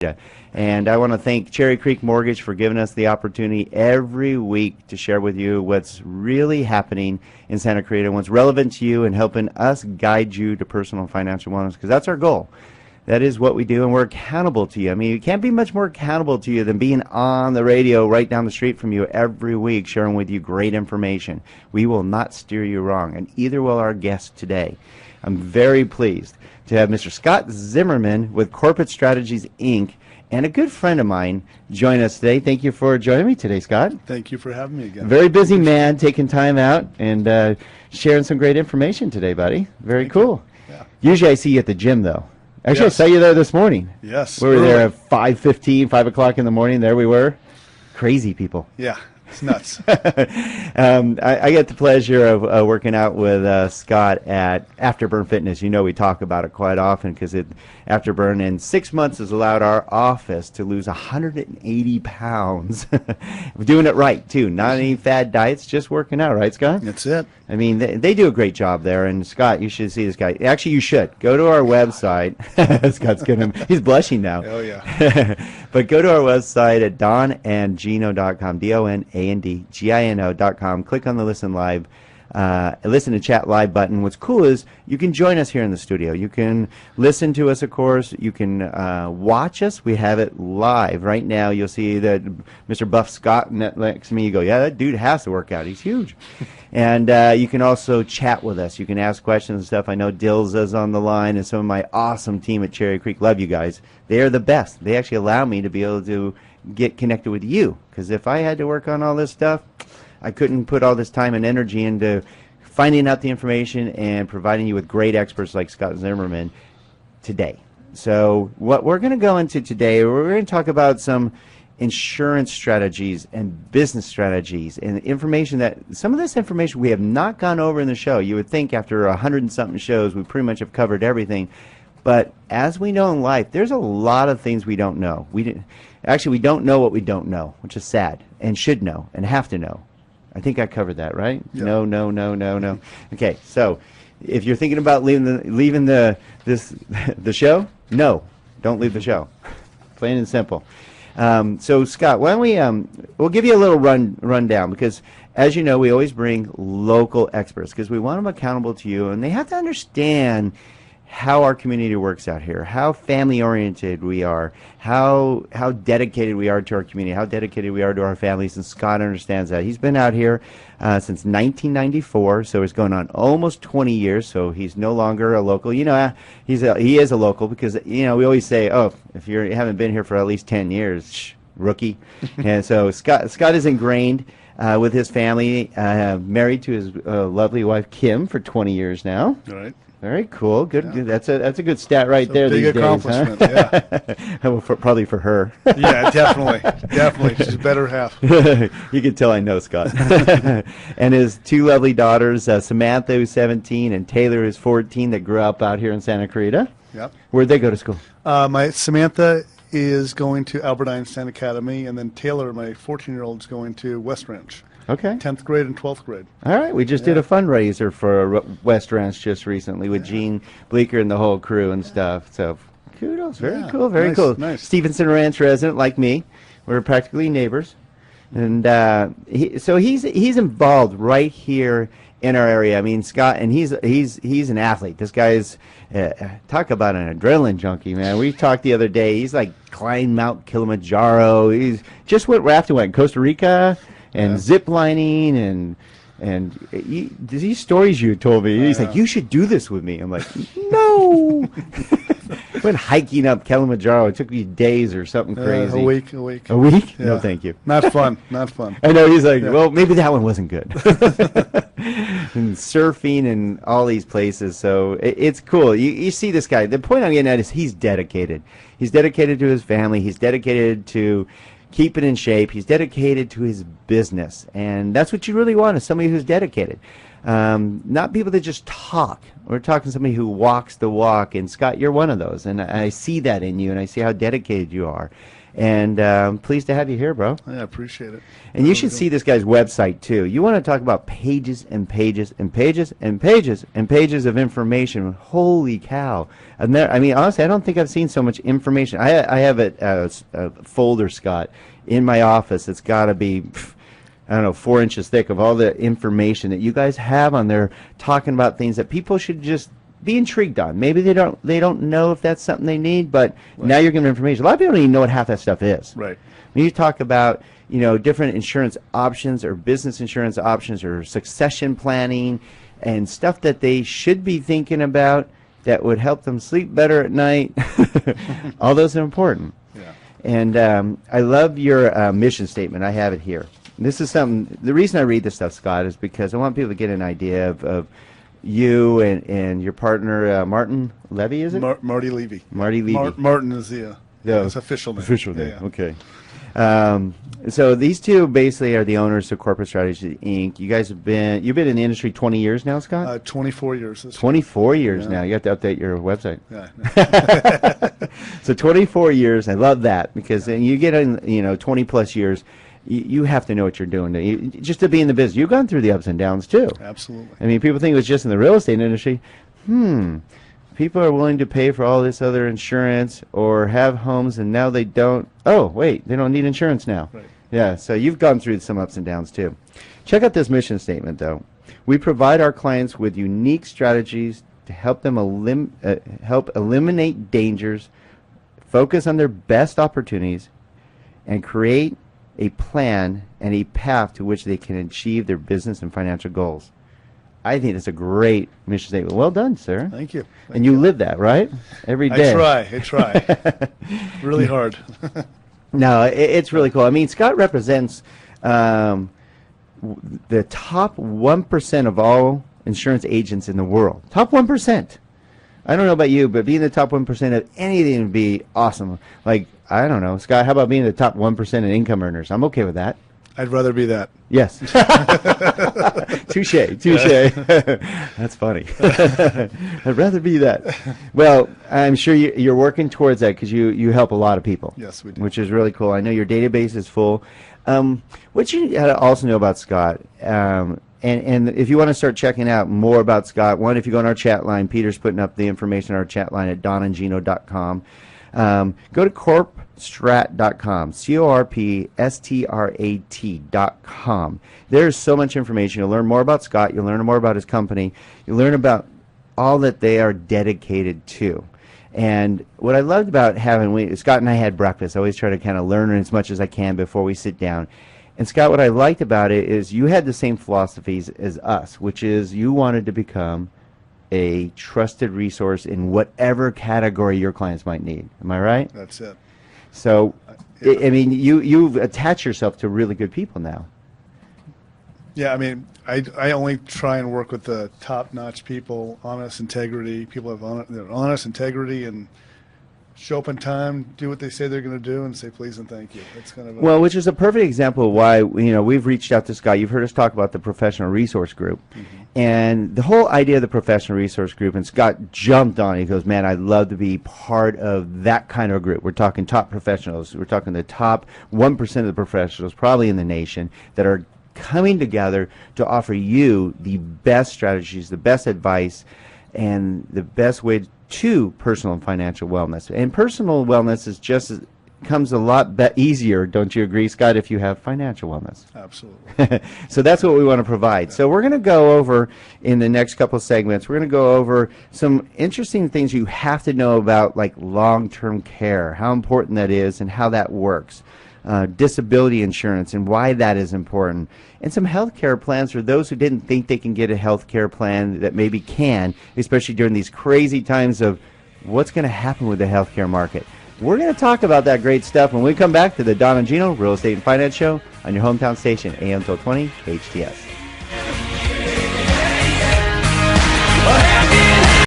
Yeah. And I want to thank Cherry Creek Mortgage for giving us the opportunity every week to share with you what's really happening in Santa Clarita and what's relevant to you and helping us guide you to personal and financial wellness, because that's our goal. That is what we do, and we're accountable to you. I mean, you can't be much more accountable to you than being on the radio right down the street from you every week, sharing with you great information. We will not steer you wrong, and either will our guest today. I'm very pleased to have Mr. Scott Zimmerman with Corporate Strategies, Inc., and a good friend of mine join us today. Thank you for joining me today, Scott. Thank you for having me again. Very busy man, taking time out and sharing some great information today, buddy. Very cool. Yeah. Usually I see you at the gym, though. Actually, Yes. I saw you there this morning. Yes. We were there early. at 5:15, 5 o'clock in the morning. There we were. Crazy people. Yeah, it's nuts. I get the pleasure of working out with Scott at Afterburn Fitness. You know, we talk about it quite often because Afterburn in 6 months has allowed our office to lose 180 pounds. We're doing it right, too. Not any fad diets, just working out, right, Scott? That's it. I mean, they do a great job there. And, Scott, you should see this guy. Actually, you should. Go to our website. Scott's he's blushing now. Oh, yeah. But go to our website at donandgino.com, DONANDGINO.com. Click on the Listen Live, Listen to Chat Live button. What's cool is you can join us here in the studio. You can listen to us, of course. You can watch us. We have it live right now. You'll see that Mr. Buff Scott next to me. You go, yeah, that dude has to work out. He's huge. And you can also chat with us. You can ask questions and stuff. I know Dills is on the line, and some of my awesome team at Cherry Creek. Love you guys. They are the best. They actually allow me to be able to get connected with you, because if I had to work on all this stuff, I couldn't put all this time and energy into finding out the information and providing you with great experts like Scott Zimmerman today. So what we're going to go into today, we're going to talk about some insurance strategies and business strategies and information that some of this information we have not gone over in the show. You would think after 100 and something shows we pretty much have covered everything. But as we know in life, there's a lot of things we don't know. Actually, we don't know what we don't know, which is sad, and should know and have to know. I think I covered that, right? Yeah. No. Okay, so if you're thinking about leaving the show, no, don't leave the show. Plain and simple. So Scott, why don't we'll give you a little rundown, because as you know, we always bring local experts because we want them accountable to you, and they have to understand how our community works out here, how family-oriented we are, how dedicated we are to our community, how dedicated we are to our families, and Scott understands that. He's been out here since 1994, so it's going on almost 20 years, so he's no longer a local. You know, he is a local because, you know, we always say, oh, if you haven't been here for at least 10 years, rookie. And so Scott is ingrained with his family, married to his lovely wife, Kim, for 20 years now. All right. Very cool. Good. Yeah. Good. That's a good stat right there. Big these accomplishment. days, huh? Yeah. Well, probably for her. Yeah, definitely. She's a better half. You can tell I know Scott. And his two lovely daughters, Samantha, who's 17, and Taylor, who's 14, that grew up out here in Santa Clarita. Yep. Where'd they go to school? My Samantha is going to Albert Einstein Academy, and then Taylor, my 14-year-old, is going to West Ranch. Okay. 10th grade and 12th grade. All right. We just did a fundraiser for West Ranch just recently with Gene Bleeker and the whole crew and stuff. So kudos. Very cool. Very cool. Nice. Stevenson Ranch resident like me. We're practically neighbors. And he's involved right here in our area. I mean, Scott, and he's an athlete. This guy is talk about an adrenaline junkie, man. We talked the other day. He's like climbed Mount Kilimanjaro. He's just went rafting, went Costa Rica. And zip lining and these stories you told me. He's like, you should do this with me. I'm like, no. Went hiking up Kilimanjaro. It took me days or something crazy. A week. A week? Yeah. No, thank you. Not fun. I know. He's like, well, maybe that one wasn't good. And surfing and all these places. So it's cool. You see this guy. The point I'm getting at is he's dedicated. He's dedicated to his family. He's dedicated to keep it in shape. He's dedicated to his business, and that's what you really want, is somebody who's dedicated. Not people that just talk. We're talking to somebody who walks the walk, and Scott, you're one of those, and I see that in you, and I see how dedicated you are. And pleased to have you here, bro. I appreciate it. And you should see this guy's website, too. You want to talk about pages and pages and pages and pages and pages of information. Holy cow. I mean, honestly, I don't think I've seen so much information. I have a folder, Scott, in my office. It's got to be, I don't know, 4 inches thick of all the information that you guys have on there, talking about things that people should just be intrigued on. Maybe they don't know if that's something they need, but now you're giving them information. A lot of people don't even know what half that stuff is. Right. When you talk about, different insurance options or business insurance options or succession planning and stuff that they should be thinking about that would help them sleep better at night, all those are important. Yeah. And I love your mission statement. I have it here. This is something, the reason I read this stuff, Scott, is because I want people to get an idea of you and your partner, Martin Levy, is it? Marty Levy. Marty Levy. Martin is his official name. Official name, Yeah. okay. So these two basically are the owners of Corporate Strategy Inc. You guys you've been in the industry 20 years now, Scott? 24 years. 24 years now. You have to update your website. Yeah. So 24 years, I love that, because then you get in, 20 plus years, you have to know what you're doing just to be in the business. You've gone through the ups and downs too. Absolutely. I mean, people think it was just in the real estate industry. People are willing to pay for all this other insurance or have homes, and now they don't. Oh, wait, they don't need insurance now. Right. Yeah, so you've gone through some ups and downs too. Check out this mission statement, though. We provide our clients with unique strategies to help them help eliminate dangers, focus on their best opportunities, and create a plan and a path to which they can achieve their business and financial goals. I think it's a great mission statement. Well done, sir. Thank you. And you live that, right? Every day. I try. Really hard. No, it's really cool. I mean, Scott represents the top 1% of all insurance agents in the world. Top 1%. I don't know about you, but being the top 1% of anything would be awesome. Like, I don't know, Scott, how about being the top 1% of income earners? I'm okay with that. I'd rather be that. Yes. Touche. That's funny. I'd rather be that. Well, I'm sure you're working towards that, because you help a lot of people. Yes, we do. Which is really cool. I know your database is full. What you also know about Scott, and if you want to start checking out more about Scott, one, if you go on our chat line, Peter's putting up the information on our chat line at donandgino.com. Go to corpstrat.com, corpstrat.com. There's so much information. You'll learn more about Scott. You'll learn more about his company. You'll learn about all that they are dedicated to. And what I loved about Scott and I had breakfast. I always try to kind of learn as much as I can before we sit down. And Scott, what I liked about it is you had the same philosophies as us, which is you wanted to become a trusted resource in whatever category your clients might need. Am I right? That's it. So, yeah. I mean, you've attached yourself to really good people now. Yeah, I mean, I only try and work with the top-notch people, honest integrity. People have honest integrity and show up on time, do what they say they're going to do, and say please and thank you. That's kind of which is a perfect example of why we've reached out to Scott. You've heard us talk about the professional resource group, and the whole idea of the professional resource group. And Scott jumped on it. He goes, "Man, I'd love to be part of that kind of group." We're talking top professionals. We're talking the top 1% of the professionals, probably in the nation, that are coming together to offer you the best strategies, the best advice, and the best way to personal and financial wellness. And personal wellness comes a lot easier, don't you agree, Scott, if you have financial wellness? Absolutely. So that's what we want to provide. Yeah. So we're going to go over, in the next couple of segments, we're going to go over some interesting things you have to know about, like long-term care, how important that is and how that works. Disability insurance and why that is important, and some health care plans for those who didn't think they can get a health care plan that maybe can, especially during these crazy times of what's going to happen with the health care market. We're going to talk about that great stuff when we come back to the Don and Gino Real Estate and Finance Show on your hometown station, AM 1220 HTS.